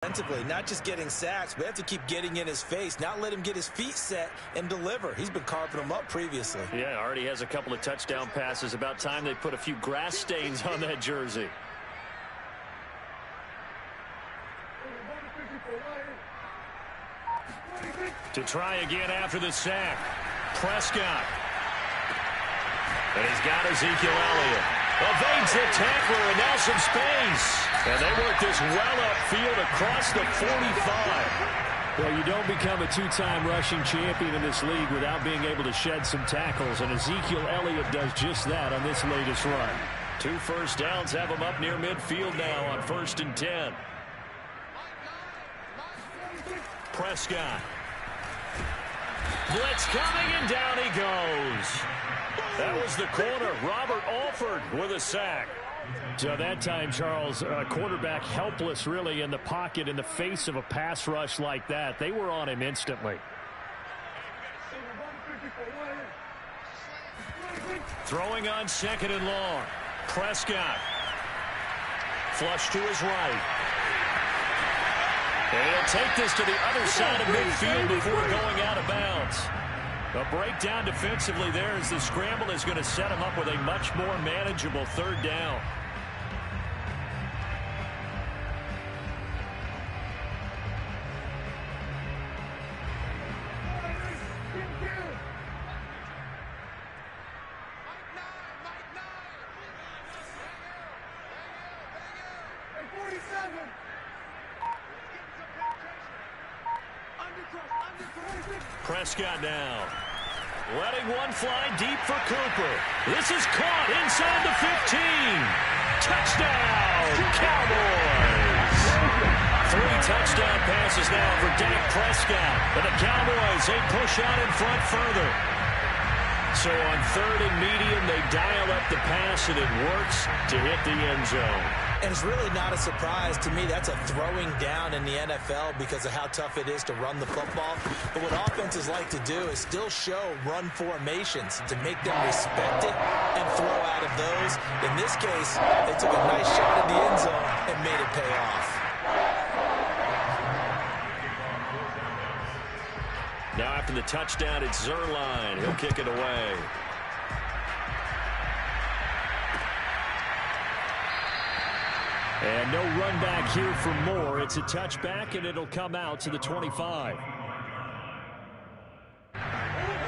Defensively, not just getting sacks, but have to keep getting in his face, not let him get his feet set and deliver. He's been carving them up previously. Yeah, already has a couple of touchdown passes. About time they put a few grass stains on that jersey. To try again after the sack. Prescott. And he's got Ezekiel Elliott. Evades the tackler, and now some space. And they work this well upfield across the 45. Well, you don't become a two-time rushing champion in this league without being able to shed some tackles, and Ezekiel Elliott does just that on this latest run. 2 first downs have him up near midfield now on 1st and 10. Prescott. Blitz coming, and down he goes. That was the corner, Robert Alford, with a sack. So that time, Charles, quarterback helpless really in the pocket in the face of a pass rush like that. They were on him instantly. Throwing on 2nd and long. Prescott. Flush to his right. And he'll take this to the other side of midfield before going out of bounds. A breakdown defensively there as the scramble is going to set him up with a much more manageable 3rd down. Prescott now. Letting one fly deep for Cooper. This is caught inside the 15. Touchdown, Cowboys. 3 touchdown passes now for Dak Prescott. And the Cowboys, they push out in front further. So on 3rd and medium, they dial up the pass, and it works to hit the end zone. And it's really not a surprise to me. That's a throwing down in the NFL because of how tough it is to run the football. But what offenses like to do is still show run formations to make them respect it and throw out of those. In this case, they took a nice shot in the end zone and made it pay off. Now after the touchdown, it's Zerline. He'll kick it away. And no run back here for more. It's a touchback, and it'll come out to the 25.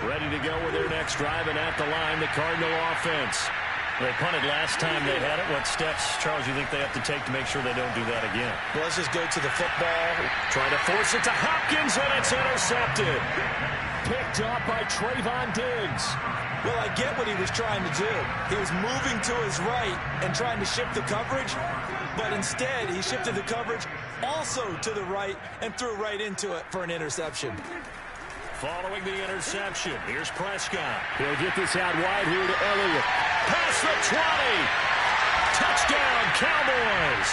Ready to go with their next drive, and at the line, the Cardinal offense. They punted last time they had it. What steps, Charles, you think they have to take to make sure they don't do that again? Well, let's just go to the football. Trying to force it to Hopkins, and it's intercepted. Picked up by Trayvon Diggs. Well, I get what he was trying to do. He was moving to his right and trying to shift the coverage, but instead he shifted the coverage also to the right and threw right into it for an interception. Following the interception, here's Prescott. He'll get this out wide here to Elliott. Past the 20. Touchdown, Cowboys.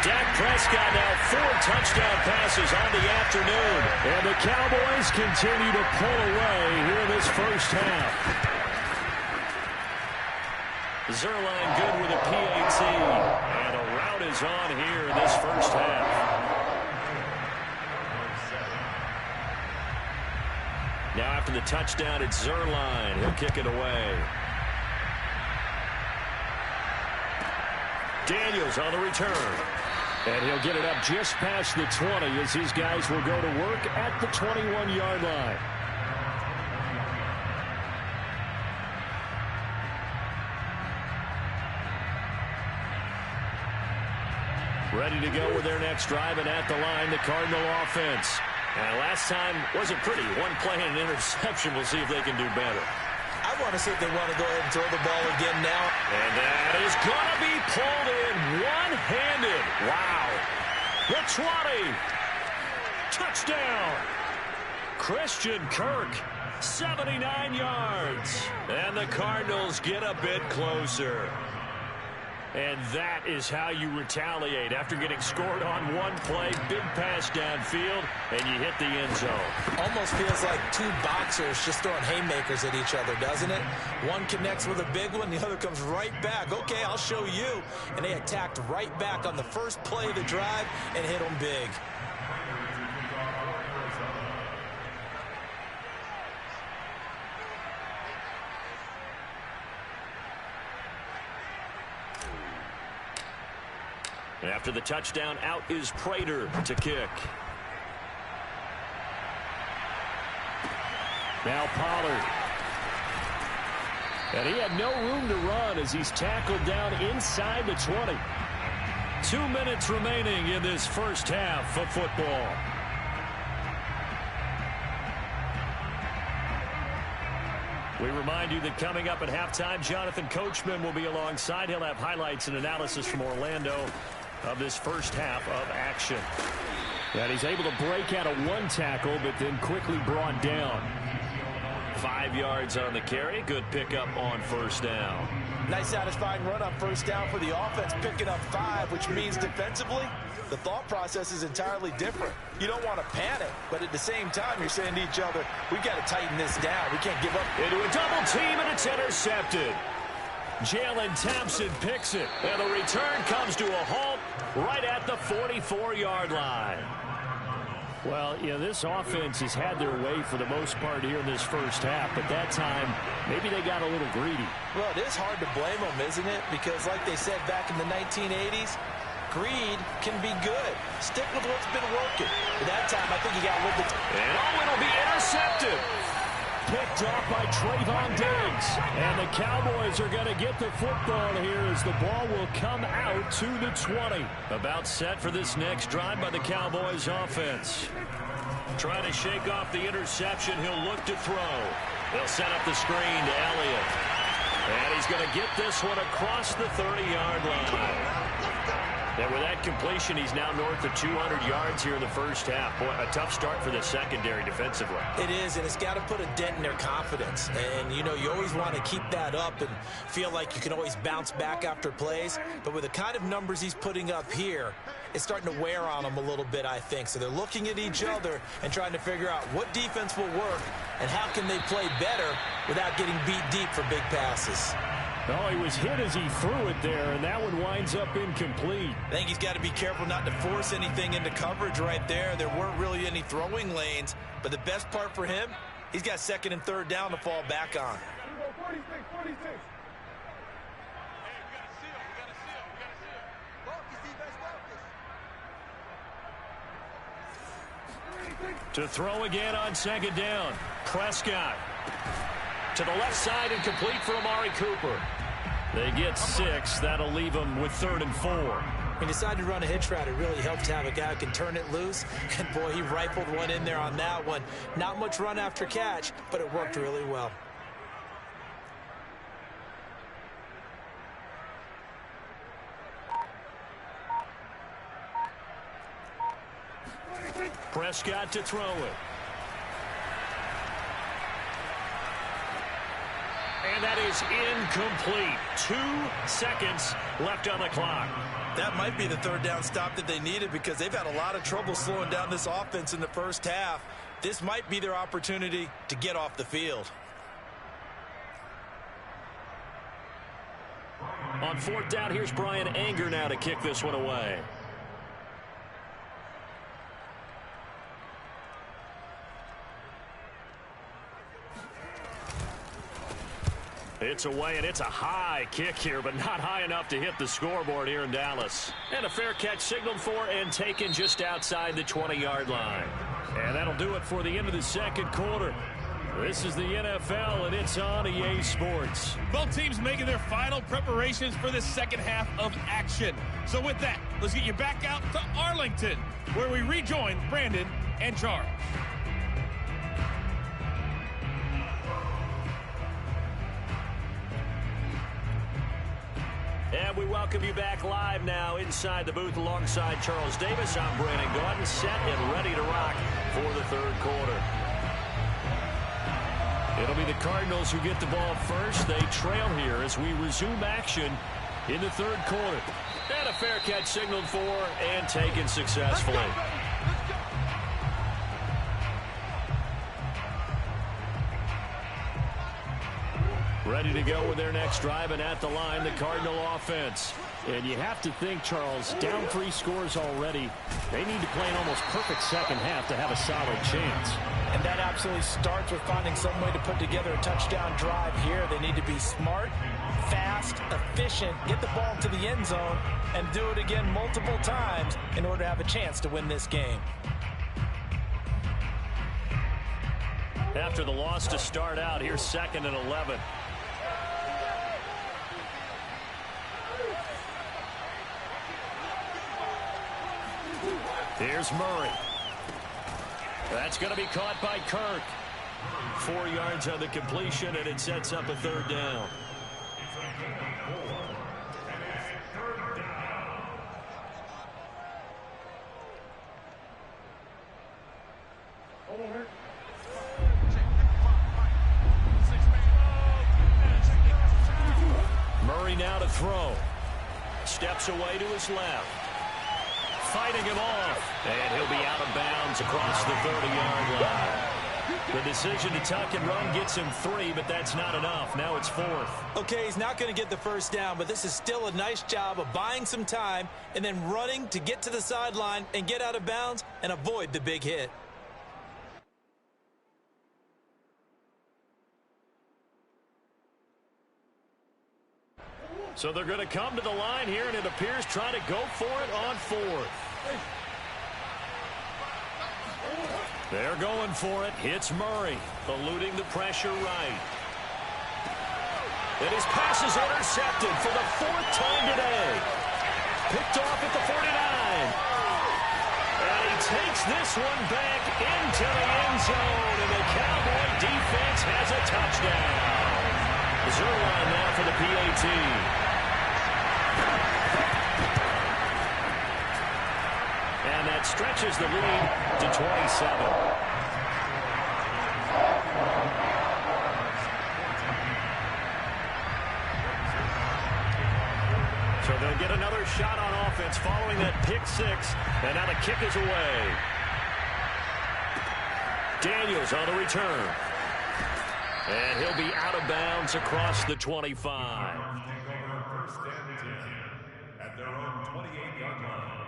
Dak Prescott now 4 touchdown passes on the afternoon. And the Cowboys continue to pull away here in this first half. Zerline good with a PAT. And a rout is on here in this first half. Now after the touchdown, it's Zerline. He'll kick it away. Daniels on the return. And he'll get it up just past the 20 as these guys will go to work at the 21-yard line. Ready to go with their next drive, and at the line, the Cardinal offense. And last time wasn't pretty. One play and an interception. We'll see if they can do better. I want to see if they want to go ahead and throw the ball again now. And that is going to be pulled in one-handed. Wow. The 20. Touchdown. Christian Kirk, 79 yards. And the Cardinals get a bit closer. And that is how you retaliate after getting scored on one play, big pass downfield, and you hit the end zone. Almost feels like two boxers just throwing haymakers at each other, doesn't it? One connects with a big one, the other comes right back. Okay, I'll show you. And they attacked right back on the first play of the drive and hit them big. After the touchdown, out is Prater to kick. Now Pollard. And he had no room to run as he's tackled down inside the 20. 2 minutes remaining in this first half of football. We remind you that coming up at halftime, Jonathan Coachman will be alongside. He'll have highlights and analysis from Orlando of this first half of action. And he's able to break out of one tackle, but then quickly brought down. 5 yards on the carry. Good pickup on first down. Nice satisfying run on first down for the offense, picking up 5, which means defensively, the thought process is entirely different. You don't want to panic, but at the same time, you're saying to each other, we got to tighten this down. We can't give up. Into a double team, and it's intercepted. Jalen Thompson picks it, and the return comes to a halt right at the 44-yard line. Well, you know, this offense has had their way for the most part here in this first half, but that time, maybe they got a little greedy. Well, it is hard to blame them, isn't it? Because like they said back in the 1980s, greed can be good. Stick with what's been working. But that time, I think you got a little bit. And it'll be intercepted. Picked off by Trayvon Diggs. And the Cowboys are going to get the football here as the ball will come out to the 20. About set for this next drive by the Cowboys offense. Trying to shake off the interception. He'll look to throw. They'll set up the screen to Elliott. And he's going to get this one across the 30-yard line. And with that completion, he's now north of 200 yards here in the first half. Boy, a tough start for the secondary defensively. It is, and it's got to put a dent in their confidence. And, you know, you always want to keep that up and feel like you can always bounce back after plays. But with the kind of numbers he's putting up here, it's starting to wear on them a little bit, I think. So they're looking at each other and trying to figure out what defense will work and how can they play better without getting beat deep for big passes. Oh, he was hit as he threw it there, and that one winds up incomplete. I think he's got to be careful not to force anything into coverage right there. There weren't really any throwing lanes, but the best part for him, he's got second and third down to fall back on. 46, 46. To throw again on second down. Prescott. To the left side and complete for Amari Cooper. They get 6. That'll leave them with 3rd and 4. He decided to run a hitch route. It really helped to have a guy who can turn it loose. And, boy, he rifled one in there on that one. Not much run after catch, but it worked really well. Prescott to throw it. And that is incomplete. 2 seconds left on the clock. That might be the third down stop that they needed because they've had a lot of trouble slowing down this offense in the first half. This might be their opportunity to get off the field. On 4th down, here's Brian Anger now to kick this one away. It's away, and it's a high kick here, but not high enough to hit the scoreboard here in Dallas. And a fair catch signaled for and taken just outside the 20-yard line. And that'll do it for the end of the second quarter. This is the NFL, and it's on EA Sports. Both teams making their final preparations for the second half of action. So with that, let's get you back out to Arlington, where we rejoin Brandon and Charles. And we welcome you back live now inside the booth alongside Charles Davis. I'm Brandon Gaudin, set and ready to rock for the third quarter. It'll be the Cardinals who get the ball first. They trail here as we resume action in the third quarter. And a fair catch signaled for and taken successfully. Ready to go with their next drive, and at the line, the Cardinal offense. And you have to think, Charles, down 3 scores already. They need to play an almost perfect second half to have a solid chance. And that absolutely starts with finding some way to put together a touchdown drive here. They need to be smart, fast, efficient, get the ball to the end zone, and do it again multiple times in order to have a chance to win this game. After the loss to start out, here's 2nd and 11. Here's Murray. That's going to be caught by Kirk. 4 yards on the completion, and it sets up a 3rd down. Murray now to throw. Steps away to his left. Fighting him off, and he'll be out of bounds across the 30-yard line. The decision to tuck and run gets him 3, but that's not enough. Now it's 4th. Okay, he's not going to get the first down, but this is still a nice job of buying some time and then running to get to the sideline and get out of bounds and avoid the big hit. So they're going to come to the line here, and it appears trying to go for it on 4th. They're going for it. Hits Murray, eluding the pressure right. And his pass is intercepted for the 4th time today. Picked off at the 49. And he takes this one back into the end zone, and the Cowboy defense has a touchdown. Zerline now for the PAT. And that stretches the lead to 27. So they'll get another shot on offense following that pick 6. And now the kick is away. Daniels on the return. And he'll be out of bounds across the 25. First and 10 at their own 28-yard line.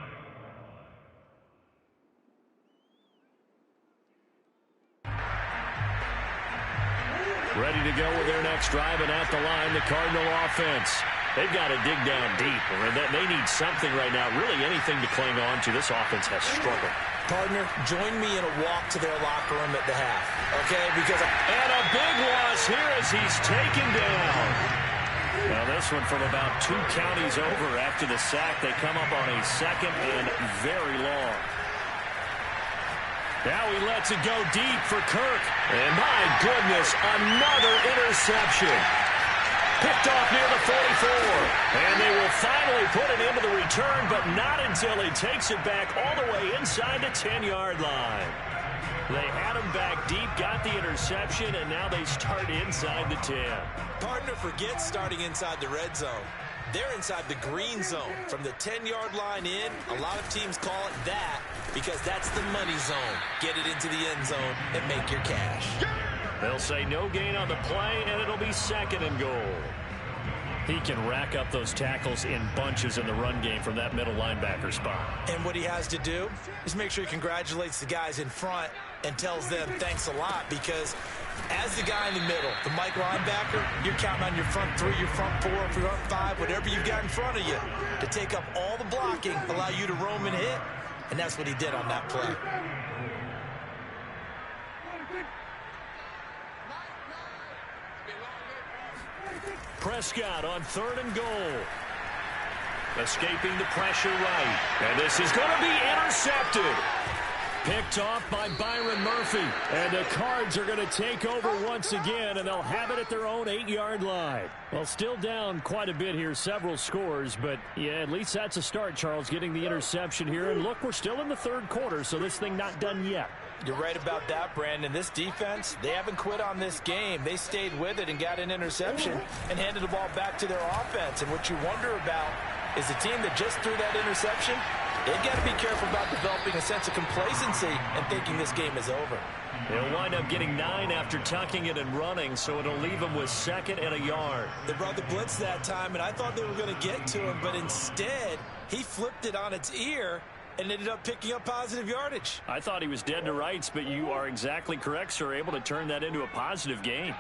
Ready to go with their next drive, and at the line, the Cardinal offense. They've got to dig down deep. They need something right now, really anything to cling on to. This offense has struggled. Partner, join me in a walk to their locker room at the half, okay? And a big loss here as he's taken down. Now this one from about 2 counties over after the sack. They come up on a 2nd and very long. Now he lets it go deep for Kirk. And my goodness, another interception. Picked off near the 44. And they will finally put it into the return, but not until he takes it back all the way inside the 10-yard line. They had him back deep, got the interception, and now they start inside the 10. Partner, forget starting inside the red zone. They're inside the green zone. From the 10-yard line in, a lot of teams call it that because that's the money zone. Get it into the end zone and make your cash. They'll say no gain on the play, and it'll be 2nd and goal. He can rack up those tackles in bunches in the run game from that middle linebacker spot. And what he has to do is make sure he congratulates the guys in front and tells them thanks a lot, because as the guy in the middle, the Mike linebacker, you're counting on your front 3, your front 4, your front 5, whatever you've got in front of you to take up all the blocking, allow you to roam and hit, and that's what he did on that play. Prescott on 3rd and goal. Escaping the pressure right. And this is going to be intercepted. Picked off by Byron Murphy. And the Cards are going to take over once again, and they'll have it at their own 8-yard line. Well, still down quite a bit here, several scores, but yeah, at least that's a start, Charles, getting the interception here. And look, we're still in the third quarter, so this thing not done yet. You're right about that, Brandon. This defense, they haven't quit on this game. They stayed with it and got an interception and handed the ball back to their offense. And what you wonder about is the team that just threw that interception, they've got to be careful about developing a sense of complacency and thinking this game is over. They'll wind up getting 9 after tucking it and running, so it'll leave them with 2nd and a yard. They brought the blitz that time, and I thought they were going to get to him, but instead, he flipped it on its ear and ended up picking up positive yardage. I thought he was dead to rights, but you are exactly correct, sir, able to turn that into a positive gain.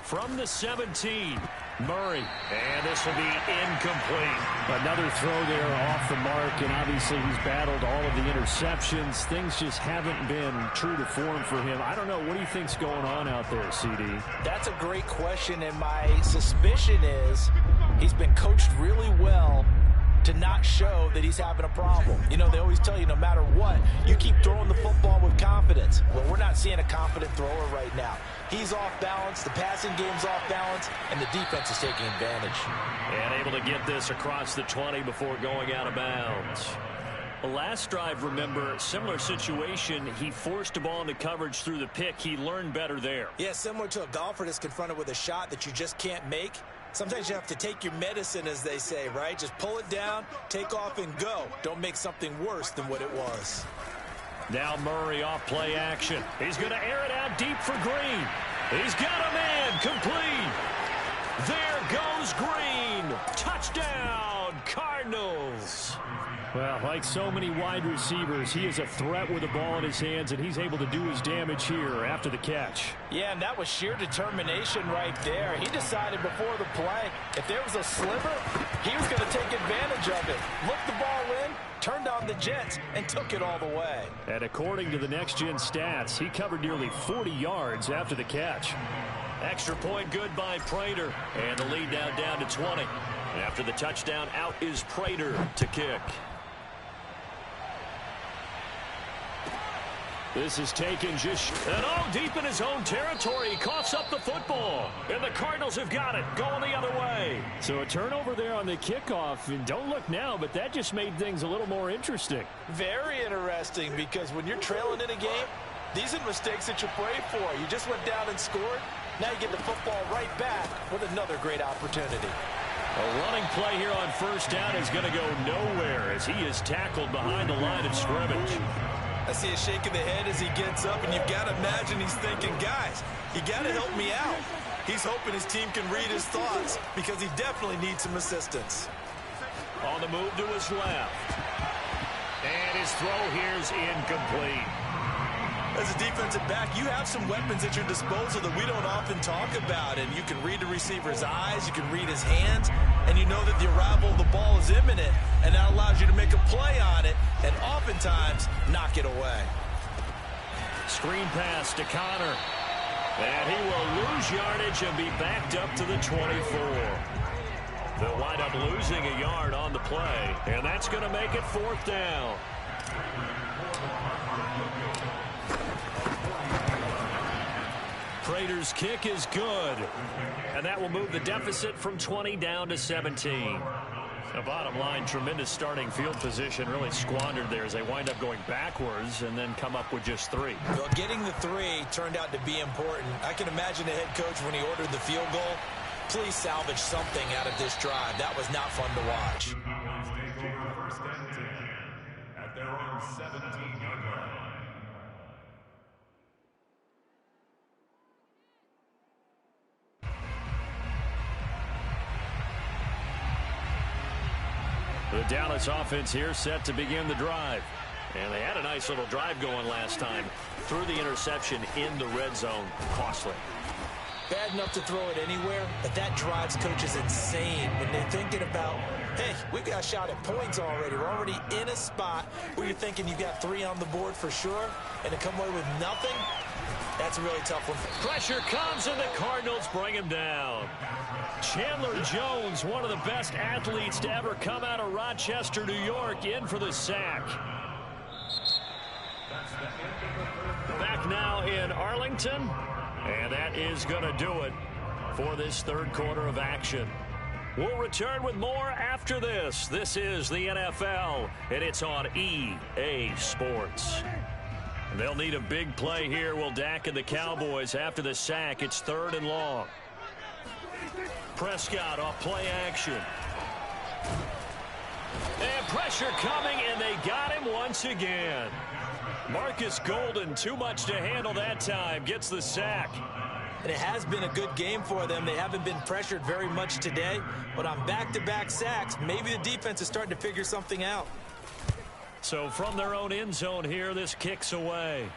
From the 17, Murray. And this will be incomplete. Another throw there off the mark, and obviously he's battled all of the interceptions. Things just haven't been true to form for him. I don't know. What do you think's going on out there, CD? That's a great question, and my suspicion is he's been coached really well to not show that he's having a problem. You know, they always tell you no matter what, you keep throwing the football with confidence. Well, we're not seeing a confident thrower right now. He's off balance, the passing game's off balance, and the defense is taking advantage. And able to get this across the 20 before going out of bounds. The last drive, remember, similar situation. He forced the ball into coverage through the pick. He learned better there. Yeah, similar to a golfer that's confronted with a shot that you just can't make. Sometimes you have to take your medicine, as they say, right? Just pull it down, take off, and go. Don't make something worse than what it was. Now Murray off play action. He's going to air it out deep for Green. He's got a man complete. There goes Green. Touchdown, Cardinals. Well, like so many wide receivers, he is a threat with the ball in his hands, and he's able to do his damage here after the catch. Yeah, and that was sheer determination right there. He decided before the play, if there was a sliver, he was going to take advantage of it. Looked the ball in, turned on the Jets, and took it all the way. And according to the next-gen stats, he covered nearly 40 yards after the catch. Extra point good by Prater, and the lead now down to 20. After the touchdown, out is Prater to kick. This is taken just deep in his own territory. He coughs up the football. And the Cardinals have got it, going the other way. So a turnover there on the kickoff. And don't look now, but that just made things a little more interesting. Very interesting, because when you're trailing in a game, these are mistakes that you pray for. You just went down and scored. Now you get the football right back with another great opportunity. A running play here on first down is going to go nowhere as he is tackled behind the line of scrimmage. I see a shake of the head as he gets up, and you've got to imagine he's thinking, guys, you got to help me out. He's hoping his team can read his thoughts because he definitely needs some assistance. On the move to his left. And his throw here is incomplete. As a defensive back, you have some weapons at your disposal that we don't often talk about, and you can read the receiver's eyes, you can read his hands, and you know that the arrival of the ball is imminent, and that allows you to make a play on it and oftentimes knock it away. Screen pass to Connor, and he will lose yardage and be backed up to the 24. They'll wind up losing a yard on the play, and that's going to make it 4th down. Prater's kick is good, and that will move the deficit from 20 down to 17. The bottom line, tremendous starting field position, really squandered there as they wind up going backwards and then come up with just 3. Well, getting the 3 turned out to be important. I can imagine the head coach when he ordered the field goal. Please salvage something out of this drive. That was not fun to watch. At their own 17-yard line. The Dallas offense here set to begin the drive. And they had a nice little drive going last time. Threw the interception in the red zone. Costly. Bad enough to throw it anywhere, but that drives coaches insane when they're thinking about, hey, we've got a shot at points already. We're already in a spot where you're thinking you've got 3 on the board for sure, and to come away with nothing, That's a really tough one. Pressure comes, and the Cardinals bring him down. Chandler Jones, one of the best athletes to ever come out of Rochester, New York, in for the sack. Back now in Arlington, and that is going to do it for this third quarter of action. We'll return with more after this. This is the NFL, and it's on EA Sports. They'll need a big play here, will Dak and the Cowboys. After the sack, it's 3rd and long. Prescott off play action. And pressure coming, and they got him once again. Marcus Golden, too much to handle that time, gets the sack. And it has been a good game for them. They haven't been pressured very much today, but on back-to-back sacks, maybe the defense is starting to figure something out. So from their own end zone here, this kicks away.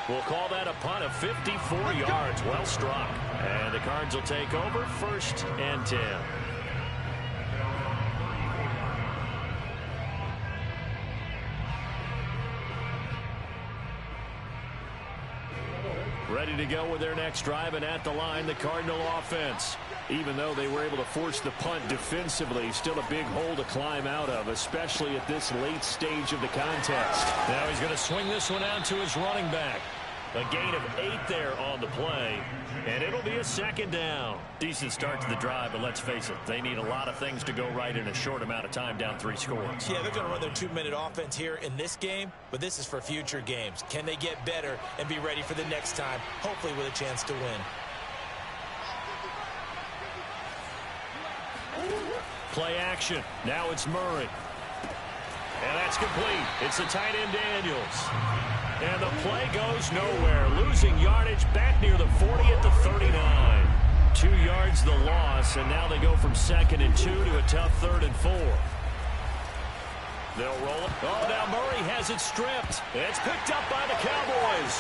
We'll call that a punt of 54 yards. Well struck. And the Cards will take over 1st and 10. Ready to go with their next drive, and at the line, the Cardinal offense. Even though they were able to force the punt defensively, still a big hole to climb out of, especially at this late stage of the contest. Now he's going to swing this one out to his running back. A gain of 8 there on the play, and it'll be a 2nd down. Decent start to the drive, but let's face it, they need a lot of things to go right in a short amount of time, down 3 scores. Yeah, they're going to run their 2-minute offense here in this game, but this is for future games. Can they get better and be ready for the next time, hopefully with a chance to win? Play action. Now it's Murray. And that's complete. It's the tight end Daniels. And the play goes nowhere. Losing yardage back near the 40 at the 39. 2 yards the loss, and now they go from 2nd and 2 to a tough 3rd and 4. They'll roll it. Oh, now Murray has it stripped. It's picked up by the Cowboys.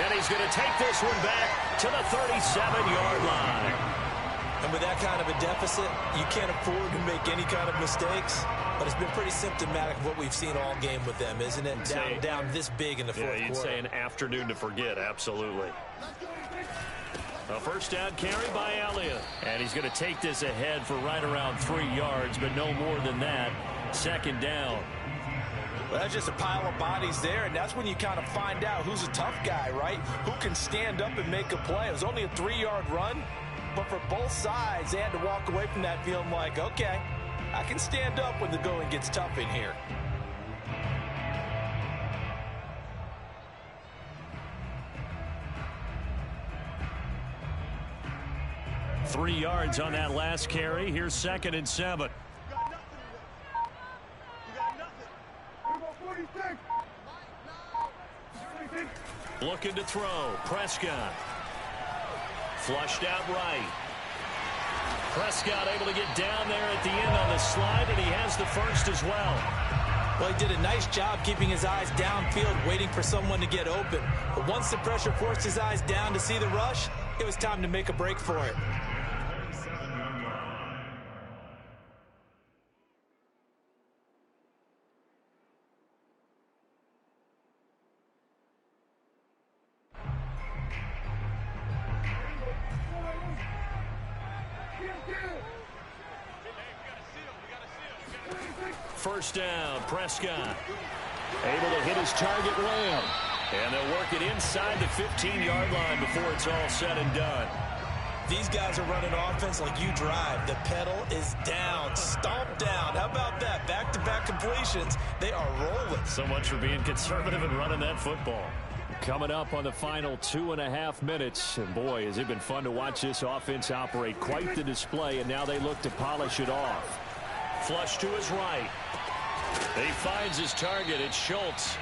And he's going to take this one back to the 37-yard line. And with that kind of a deficit, you can't afford to make any kind of mistakes. But it's been pretty symptomatic of what we've seen all game with them, isn't it? Down this big in the fourth quarter. Yeah, you'd say an afternoon to forget, absolutely. A 1st down carry by Elliott. And he's going to take this ahead for right around 3 yards, but no more than that. 2nd down. Well, that's just a pile of bodies there, and that's when you kind of find out who's a tough guy, right? Who can stand up and make a play. It was only a 3-yard run, but for both sides, they had to walk away from that feeling like, okay, I can stand up when the going gets tough in here. Three yards on that last carry. Here's 2nd and 7. Looking to throw. Prescott. Flushed out right. Prescott able to get down there at the end on the slide, and he has the 1st as well. Well, he did a nice job keeping his eyes downfield, waiting for someone to get open. But once the pressure forced his eyes down to see the rush, it was time to make a break for it. First down, Prescott. Able to hit his target, Lamb. And they'll work it inside the 15-yard line before it's all said and done. These guys are running offense like you drive. The pedal is down, stomped down. How about that? Back-to-back completions. They are rolling. So much for being conservative and running that football. Coming up on the final 2.5 minutes. And boy, has it been fun to watch this offense operate. Quite the display, and now they look to polish it off. Flush to his right. He finds his target. It's Schultz.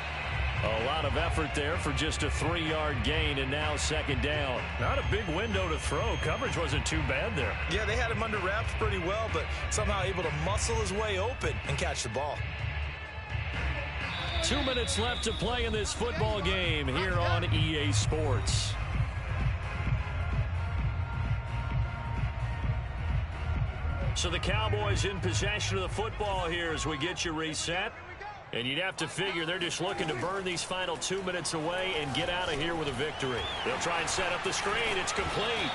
A lot of effort there for just a 3-yard gain, and now 2nd down. Not a big window to throw. Coverage wasn't too bad there. Yeah, they had him under wraps pretty well, but somehow able to muscle his way open and catch the ball. 2 minutes left to play in this football game here on EA Sports. So the Cowboys in possession of the football here as we get you reset. And you'd have to figure they're just looking to burn these final 2 minutes away and get out of here with a victory. They'll try and set up the screen. It's complete.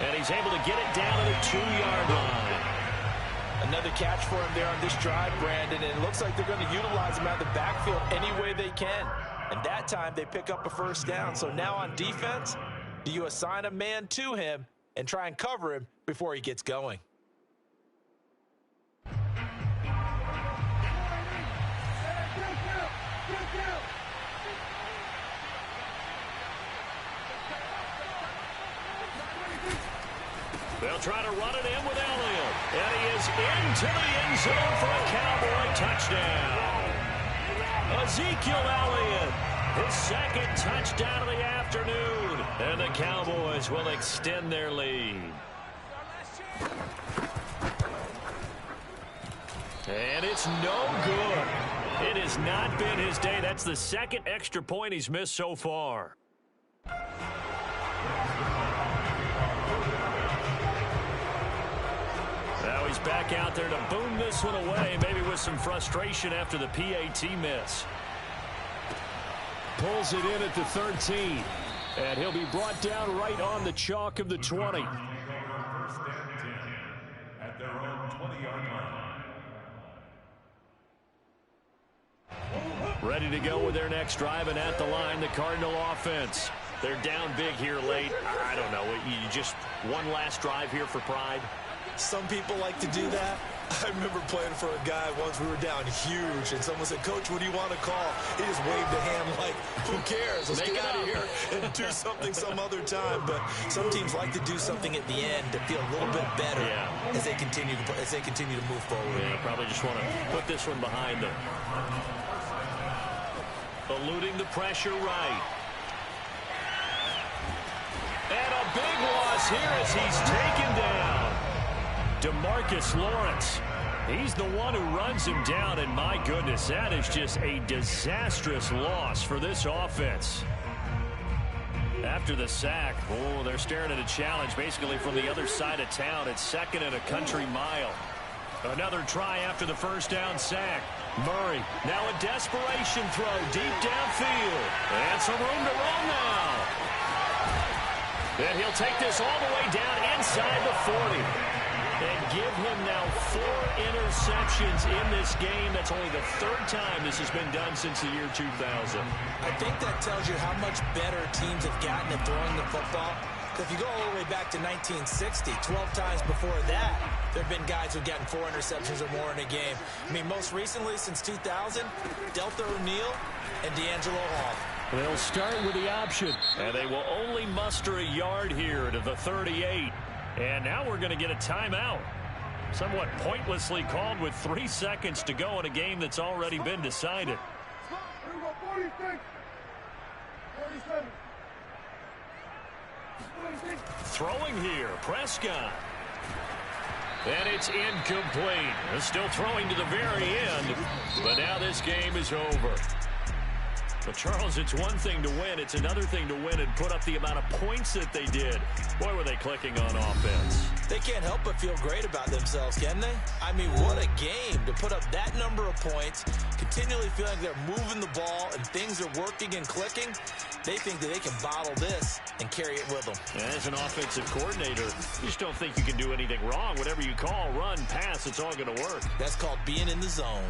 And he's able to get it down to the 2-yard line. Another catch for him there on this drive, Brandon, and it looks like they're going to utilize him out of the backfield any way they can. And that time they pick up a first down. So now on defense, do you assign a man to him and try and cover him before he gets going? They'll try to run it in with Elliott. And he is into the end zone for a Cowboy touchdown. Ezekiel Elliott, his second touchdown of the afternoon. And the Cowboys will extend their lead. And it's no good. It has not been his day. That's the second extra point he's missed so far. Now he's back out there to boom this one away, maybe with some frustration after the PAT miss. Pulls it in at the 13. And he'll be brought down right on the chalk of the 20. First and 10 at their own 20-yard line. Ready to go with their next drive, and at the line, the Cardinal offense. They're down big here late. I don't know. You just one last drive here for pride. Some people like to do that. I remember playing for a guy once. We were down huge, and someone said, "Coach, what do you want to call?" He just waved a hand like, "Who cares? Let's get out of here and do something some other time." But some teams like to do something at the end to feel a little bit better as they continue to move forward. Yeah, probably just want to put this one behind them. Eluding the pressure right. And a big loss here as he's taken down. DeMarcus Lawrence. He's the one who runs him down, and my goodness, that is just a disastrous loss for this offense. After the sack, they're staring at a challenge basically from the other side of town. It's second and a country mile. Another try after the first down sack. Murray, now a desperation throw deep downfield. And some room to run now. And he'll take this all the way down inside the 40. And give him now 4 interceptions in this game. That's only the third time this has been done since the year 2000. I think that tells you how much better teams have gotten at throwing the football. If you go all the way back to 1960, 12 times before that, there have been guys who've gotten 4 interceptions or more in a game. I mean, most recently, since 2000, Delta O'Neal and D'Angelo Hall. They'll start with the option. And they will only muster a yard here to the 38. And now we're going to get a timeout. Somewhat pointlessly called with 3 seconds to go in a game that's already been decided. Throwing here, Prescott. And it's incomplete. They're still throwing to the very end. But now this game is over. But, Charles, it's one thing to win. It's another thing to win and put up the amount of points that they did. Boy, were they clicking on offense. They can't help but feel great about themselves, can they? I mean, what a game to put up that number of points, continually feeling they're moving the ball and things are working and clicking. They think that they can bottle this and carry it with them. As an offensive coordinator, you just don't think you can do anything wrong. Whatever you call, run, pass, it's all going to work. That's called being in the zone.